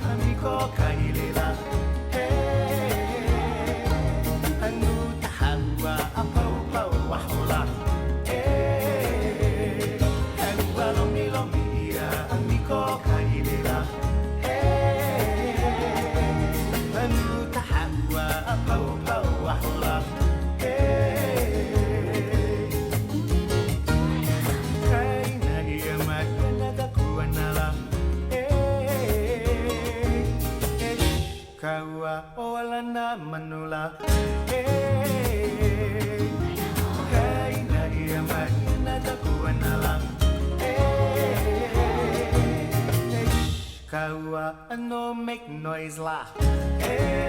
amico kailela hey anu tahawa apau pau wahola hey anu lomi lomi ia amico kailela hey anu tahawa apau pau wahola Kawa olana manula hey kai na ia magina da kuanala hey kawa no make noise la hey